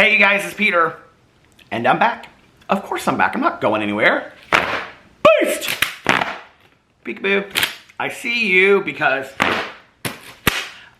Hey you guys, it's Peter, and I'm back. Of course I'm back, I'm not going anywhere. Boost! Peekaboo. I see you because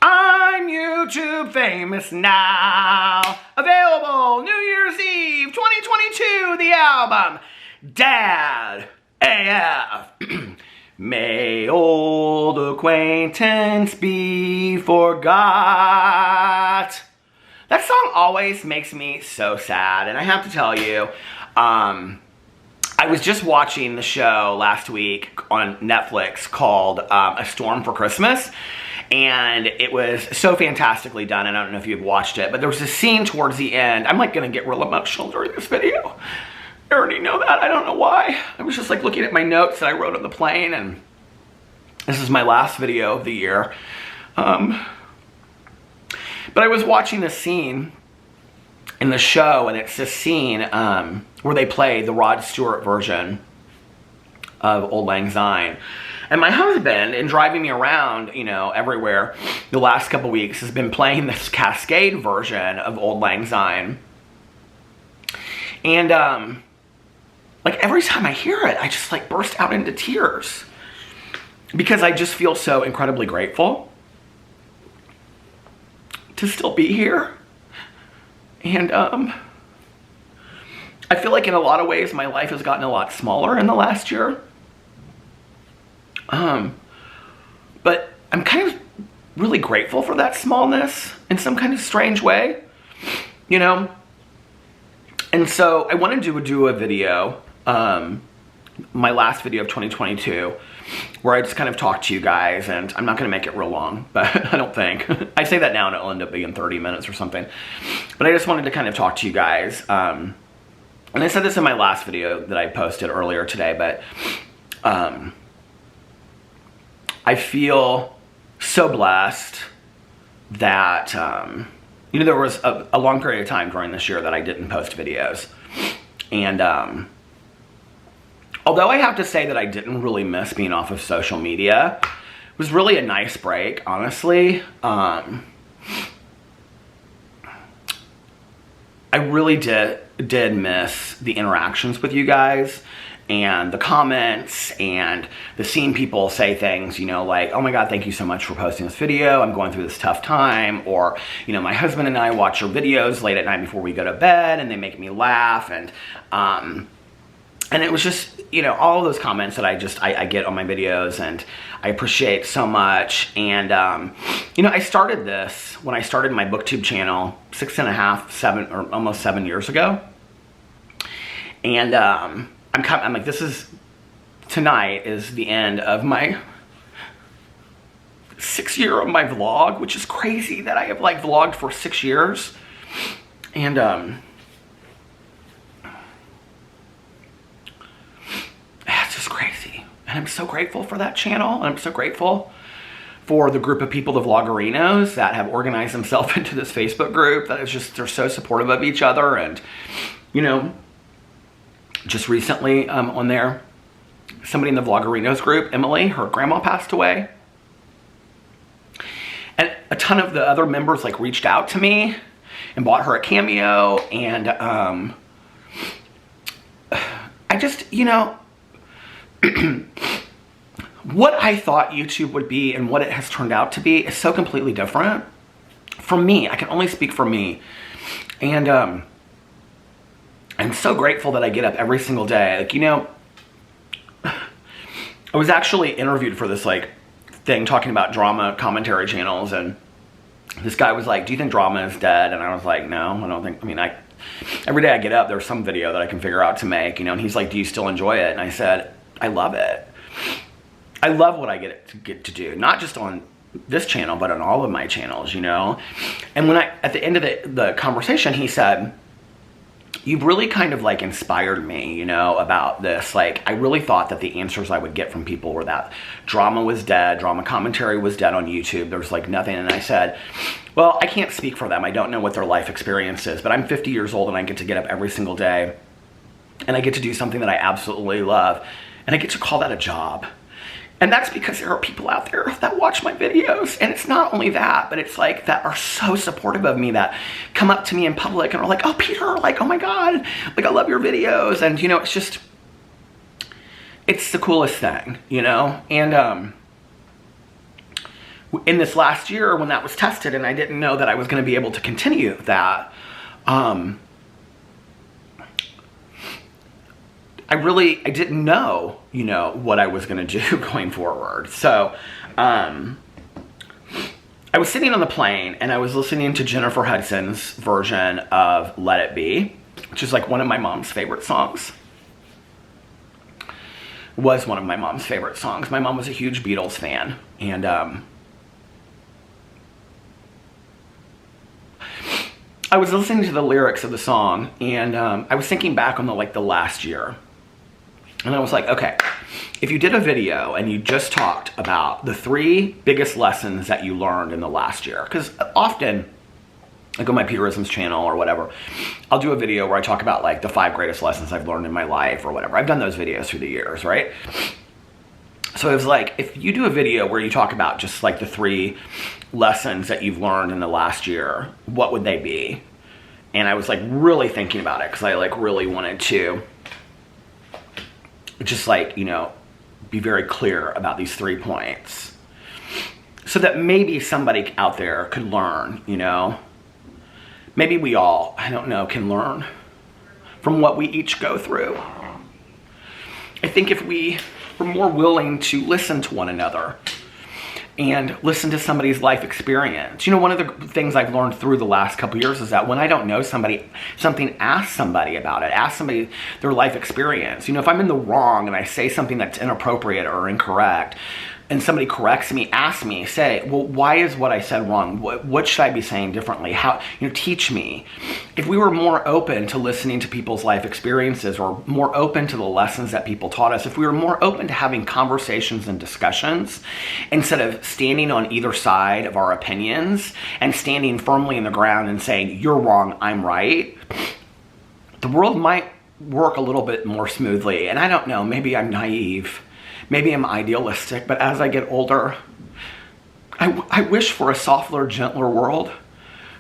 I'm YouTube famous now. Available New Year's Eve 2022, the album Dad AF. May old acquaintance be forgot. That song always makes me so sad, and I have to tell you, I was just watching the show last week on Netflix called A Storm for Christmas, and it was so fantastically done, and I don't know if you've watched it, but there was a scene towards the end. I'm like gonna get real emotional during this video. I already know that, I don't know why. I was just like looking at my notes that I wrote on the plane, and this is my last video of the year. But I was watching this scene in the show, and it's this scene where they play the Rod Stewart version of Auld Lang Syne. And my husband, in driving me around, you know, everywhere the last couple weeks, has been playing this Cascade version of Auld Lang Syne. And like every time I hear it, I just like burst out into tears because I just feel so incredibly grateful to still be here. And I feel like in a lot of ways my life has gotten a lot smaller in the last year. But I'm kind of really grateful for that smallness in some kind of strange way, you know? And so I wanted to do a video, my last video of 2022, where I just kind of talk to you guys, and I'm not going to make it real long, but I don't think. I say that now and it'll end up being 30 minutes or something. But I just wanted to kind of talk to you guys. And I said this in my last video that I posted earlier today, but I feel so blessed that, you know, there was a long period of time during this year that I didn't post videos. And although I have to say that I didn't really miss being off of social media, it was really a nice break, honestly. I really did miss the interactions with you guys and the comments and the seeing people say things, you know, like, oh my God, thank you so much for posting this video. I'm going through this tough time. Or, you know, my husband and I watch your videos late at night before we go to bed and they make me laugh. And it was just, you know, all of those comments that I get on my videos, and I appreciate so much. And, you know, I started this when I started my BookTube channel 7 or almost 7 years ago. And I'm like, tonight is the end of my 6th year of my vlog, which is crazy that I have like vlogged for 6 years. And, and I'm so grateful for that channel, and I'm so grateful for the group of people, the Vloggerinos, that have organized themselves into this Facebook group that is just, they're so supportive of each other. And, you know, just recently on there, somebody in the Vloggerinos group, Emily, her grandma passed away. And a ton of the other members like reached out to me and bought her a cameo. And I just, you know, what I thought YouTube would be and what it has turned out to be is so completely different. For me, I can only speak for me. And I'm so grateful that I get up every single day. Like, you know, I was actually interviewed for this like thing talking about drama commentary channels, and this guy was like, do you think drama is dead? And I was like, no, I don't think, I mean, every day I get up, there's some video that I can figure out to make, you know, and he's like, do you still enjoy it? And I said, I love it. I love what I get to do, not just on this channel, but on all of my channels, you know? And when at the end of the conversation, he said, you've really kind of like inspired me, you know, about this. Like, I really thought that the answers I would get from people were that drama was dead, drama commentary was dead on YouTube. There was like nothing. And I said, well, I can't speak for them. I don't know what their life experience is, but I'm 50 years old and I get to get up every single day and I get to do something that I absolutely love. And I get to call that a job. And that's because there are people out there that watch my videos. And it's not only that, but it's like that are so supportive of me, that come up to me in public and are like, oh, Peter, like, oh my God, like, I love your videos. And, you know, it's just, it's the coolest thing, you know? And in this last year when that was tested and I didn't know that I was going to be able to continue that, I didn't know, you know, what I was going to do going forward. So, I was sitting on the plane and I was listening to Jennifer Hudson's version of Let It Be, which is like one of my mom's favorite songs. Was one of my mom's favorite songs. My mom was a huge Beatles fan. And, I was listening to the lyrics of the song and, I was thinking back on the last year. And I was like, okay, if you did a video and you just talked about the 3 biggest lessons that you learned in the last year, because often, like on my Peterisms channel or whatever, I'll do a video where I talk about like the 5 greatest lessons I've learned in my life or whatever. I've done those videos through the years, right? So it was like, if you do a video where you talk about just like the 3 lessons that you've learned in the last year, what would they be? And I was like really thinking about it because I like really wanted to just like, you know, be very clear about these 3 points so that maybe somebody out there could learn, you know, maybe we all, I don't know, can learn from what we each go through. I think if we were more willing to listen to one another and listen to somebody's life experience. You know, one of the things I've learned through the last couple of years is that when I don't know something, ask somebody about it. Ask somebody their life experience. You know, if I'm in the wrong and I say something that's inappropriate or incorrect, and somebody corrects me, ask me, say, well, why is what I said wrong? What should I be saying differently? How, you know, teach me. If we were more open to listening to people's life experiences or more open to the lessons that people taught us, if we were more open to having conversations and discussions instead of standing on either side of our opinions and standing firmly in the ground and saying, you're wrong, I'm right, the world might work a little bit more smoothly. And I don't know, maybe I'm naive. Maybe I'm idealistic, but as I get older, I wish for a softer, gentler world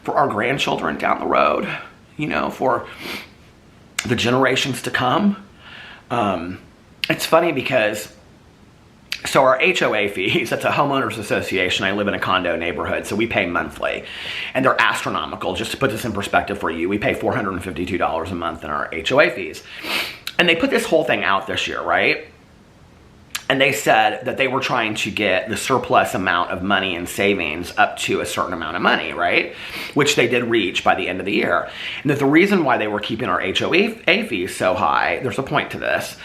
for our grandchildren down the road, you know, for the generations to come. It's funny because, so our HOA fees, that's a homeowners association. I live in a condo neighborhood, so we pay monthly. And they're astronomical. Just to put this in perspective for you, we pay $452 a month in our HOA fees. And they put this whole thing out this year, right? And they said that they were trying to get the surplus amount of money and savings up to a certain amount of money, right? Which they did reach by the end of the year. And that the reason why they were keeping our HOA fees so high, there's a point to this,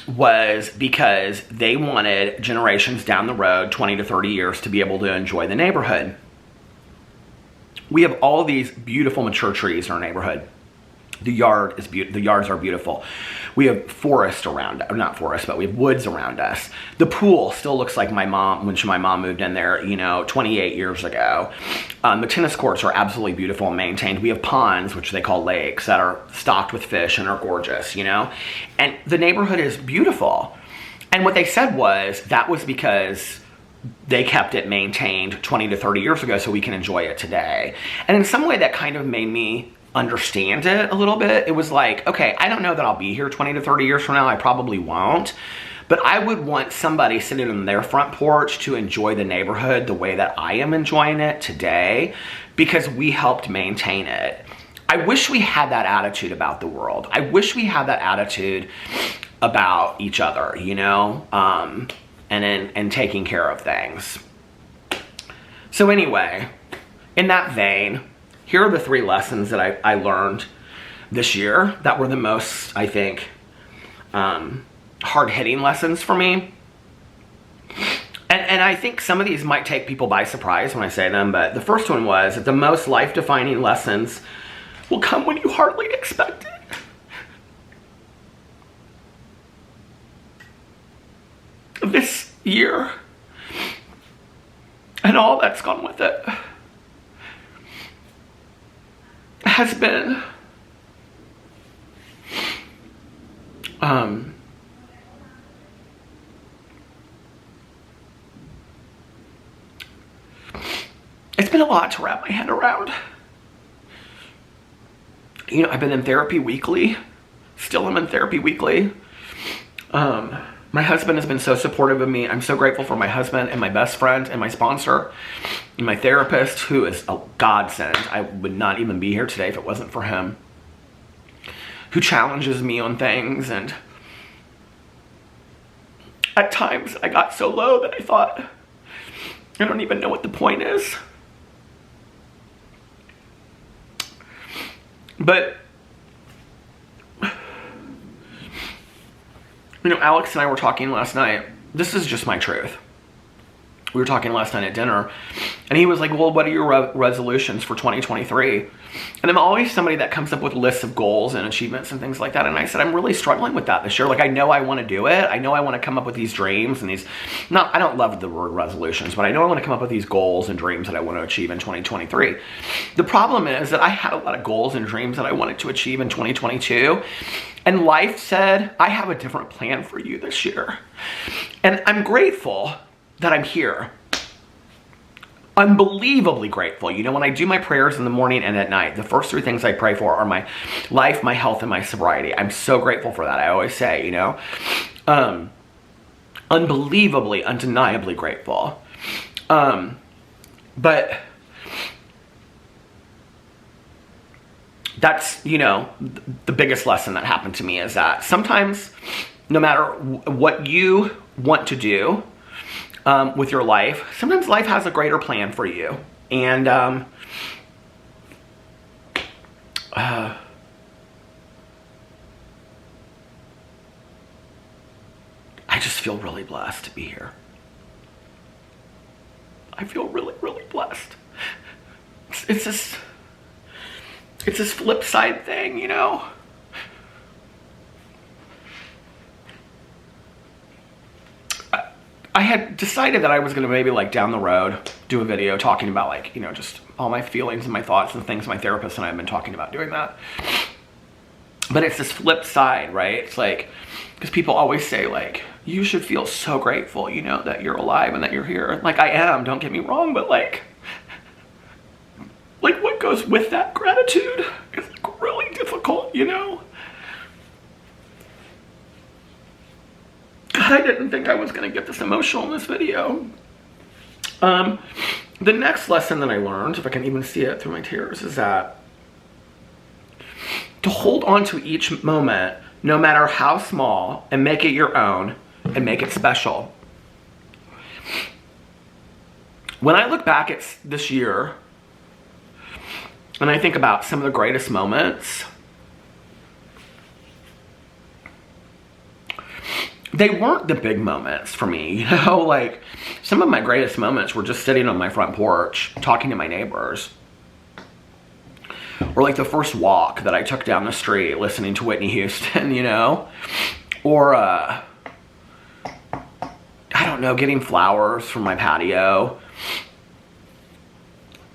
was because they wanted generations down the road, 20 to 30 years, to be able to enjoy the neighborhood. We have all these beautiful mature trees in our neighborhood. The yard is the yards are beautiful. We have forest around, or not forest, but we have woods around us. The pool still looks like my mom, when my mom moved in there, you know, 28 years ago. The tennis courts are absolutely beautiful and maintained. We have ponds, which they call lakes, that are stocked with fish and are gorgeous, you know. And the neighborhood is beautiful. And what they said was that was because they kept it maintained 20 to 30 years ago so we can enjoy it today. And in some way that kind of made me understand it a little bit. It was like, okay, I don't know that I'll be here 20 to 30 years from now. I probably won't. But I would want somebody sitting on their front porch to enjoy the neighborhood the way that I am enjoying it today because we helped maintain it. I wish we had that attitude about the world. I wish we had that attitude about each other, you know, and taking care of things. So anyway, in that vein, here are the 3 lessons that I learned this year that were the most, I think, hard-hitting lessons for me. And I think some of these might take people by surprise when I say them, but the first one was that the most life-defining lessons will come when you hardly expect it. This year, and all that's gone with it, has been been a lot to wrap my head around. You know, I've been in therapy weekly. Still am in therapy weekly. My husband has been so supportive of me. I'm so grateful for my husband and my best friend and my sponsor and my therapist, who is a godsend. I would not even be here today if it wasn't for him. Who challenges me on things. And at times I got so low that I thought, I don't even know what the point is. But you know, Alex and I were talking last night. This is just my truth. We were talking last night at dinner, and he was like, well, what are your resolutions for 2023? And I'm always somebody that comes up with lists of goals and achievements and things like that. And I said, I'm really struggling with that this year. Like, I know I want to do it. I know I want to come up with these dreams and these, I don't love the word resolutions, but I know I want to come up with these goals and dreams that I want to achieve in 2023. The problem is that I had a lot of goals and dreams that I wanted to achieve in 2022. And life said, I have a different plan for you this year. And I'm grateful that I'm here. Unbelievably grateful. You know, when I do my prayers in the morning and at night, the first 3 things I pray for are my life, my health, and my sobriety. I'm so grateful for that. I always say, you know, unbelievably, undeniably grateful. But that's, you know, the biggest lesson that happened to me is that sometimes, no matter what you want to do with your life, sometimes life has a greater plan for you. And I just feel really blessed to be here. I feel really, really blessed. It's this flip side thing, you know? I had decided that I was gonna maybe like down the road do a video talking about like, you know, just all my feelings and my thoughts and things my therapist and I have been talking about doing that. But it's this flip side, right? It's like, because people always say like, you should feel so grateful, you know, that you're alive and that you're here. Like, I am, don't get me wrong, but like what goes with that gratitude is like really difficult, you know? God, I didn't think I was gonna get this emotional in this video. The next lesson that I learned, if I can even see it through my tears, is that to hold on to each moment, no matter how small, and make it your own and make it special. When I look back at this year and I think about some of the greatest moments, they weren't the big moments for me, you know? Like, some of my greatest moments were just sitting on my front porch talking to my neighbors. Or like the first walk that I took down the street listening to Whitney Houston, you know? Or, I don't know, getting flowers from my patio,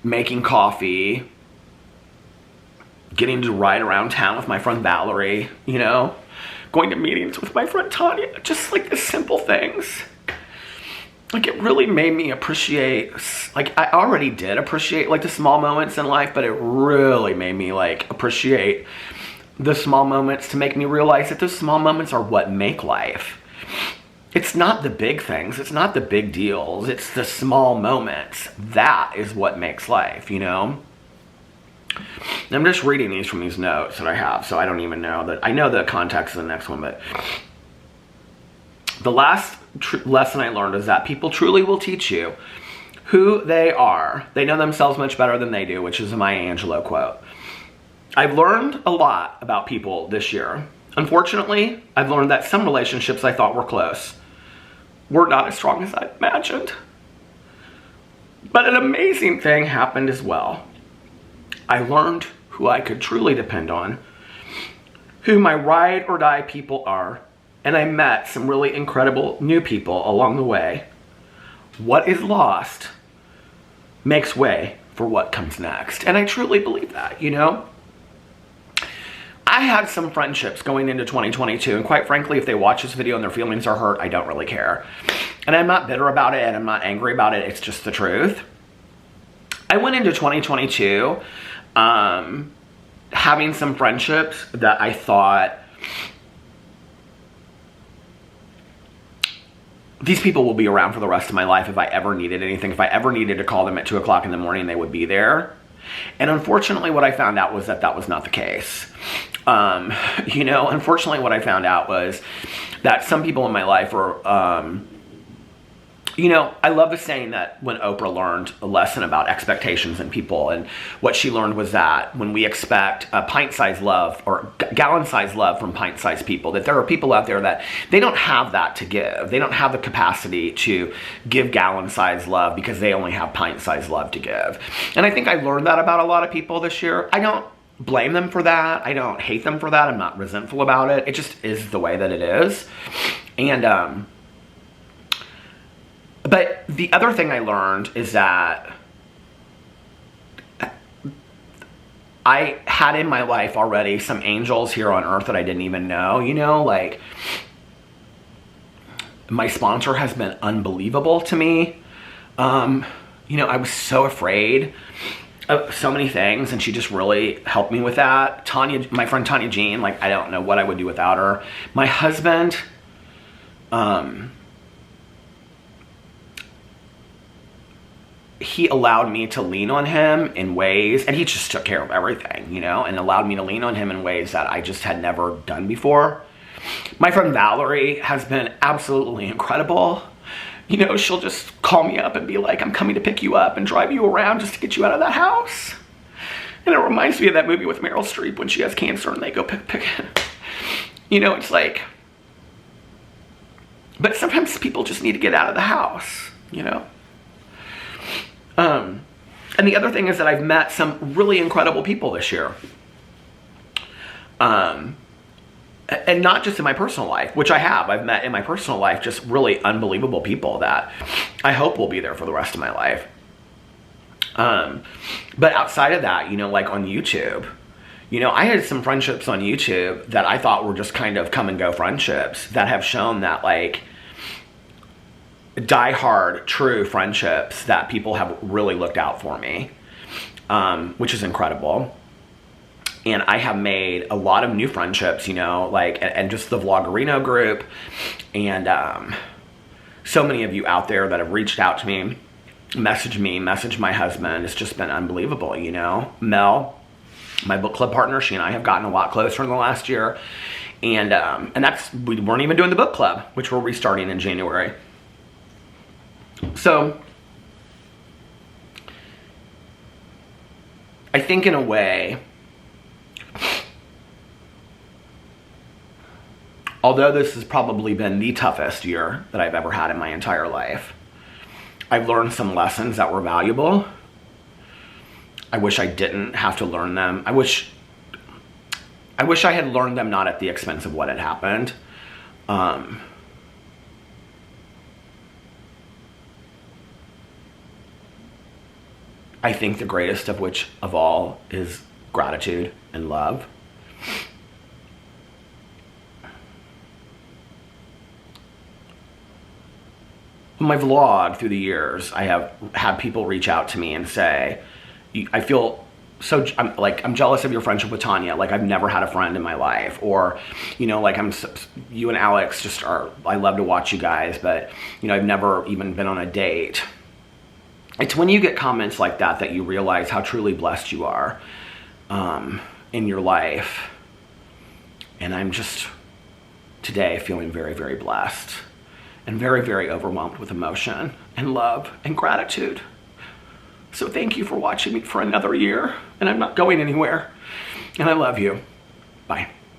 making coffee, getting to ride around town with my friend Valerie, you know? Going to meetings with my friend Tanya, just like the simple things. Like, it really made me appreciate, like, I already did appreciate like the small moments in life, but it really made me like appreciate the small moments to make me realize that those small moments are what make life. It's not the big things, it's not the big deals, it's the small moments. That is what makes life, you know? I'm just reading these from these notes that I have, so I don't even know that. I know the context of the next one, but the last lesson I learned is that people truly will teach you who they are. They know themselves much better than they do, which is a Maya Angelou quote. I've learned a lot about people this year. Unfortunately, I've learned that some relationships I thought were close were not as strong as I imagined. But an amazing thing happened as well. I learned who I could truly depend on, who my ride or die people are, and I met some really incredible new people along the way. What is lost makes way for what comes next. And I truly believe that, you know? I had some friendships going into 2022, and quite frankly, if they watch this video and their feelings are hurt, I don't really care. And I'm not bitter about it, and I'm not angry about it, it's just the truth. I went into 2022 having some friendships that I thought, these people will be around for the rest of my life if I ever needed anything. If I ever needed to call them at 2 o'clock in the morning, they would be there. And unfortunately, what I found out was that that was not the case. You know, unfortunately, what I found out was that some people in my life are, you know, I love the saying that when Oprah learned a lesson about expectations in people, and what she learned was that when we expect a pint-sized love or gallon-sized love from pint-sized people, that there are people out there that they don't have that to give. They don't have the capacity to give gallon-sized love because they only have pint-sized love to give. And I think I learned that about a lot of people this year. I don't blame them for that. I don't hate them for that. I'm not resentful about it. It just is the way that it is. And, but the other thing I learned is that I had in my life already some angels here on earth that I didn't even know, you know, like my sponsor has been unbelievable to me. You know, I was so afraid of so many things, and she just really helped me with that. Tanya, my friend Tanya Jean, like I don't know what I would do without her. My husband, he allowed me to lean on him in ways, and he just took care of everything, you know, and allowed me to lean on him in ways that I just had never done before. My friend Valerie has been absolutely incredible. You know, she'll just call me up and be like, I'm coming to pick you up and drive you around just to get you out of that house. And it reminds me of that movie with Meryl Streep when she has cancer and they go pick. You know, it's like, but sometimes people just need to get out of the house, you know. And the other thing is that I've met some really incredible people this year. And not just in my personal life, which I have. I've met in my personal life just really unbelievable people that I hope will be there for the rest of my life. But outside of that, you know, like on YouTube, you know, I had some friendships on YouTube that I thought were just kind of come and go friendships that have shown that like die-hard, true friendships that people have really looked out for me, which is incredible. And I have made a lot of new friendships, you know, like, and just the Vloggerino group, and so many of you out there that have reached out to me, messaged my husband. It's just been unbelievable, you know. Mel, my book club partner, she and I have gotten a lot closer in the last year, and that's, we weren't even doing the book club, which we're restarting in January. So I think in a way, although this has probably been the toughest year that I've ever had in my entire life, I've learned some lessons that were valuable. I wish I didn't have to learn them. I wish I had learned them not at the expense of what had happened. I think the greatest of which of all is gratitude and love. My vlog through the years, I have had people reach out to me and say, I feel so, I'm jealous of your friendship with Tanya. Like, I've never had a friend in my life. Or, you know, like, you and Alex just are, I love to watch you guys, but, you know, I've never even been on a date. It's when you get comments like that that you realize how truly blessed you are in your life. And I'm just today feeling very, very blessed and very, very overwhelmed with emotion and love and gratitude. So thank you for watching me for another year, and I'm not going anywhere. And I love you. Bye.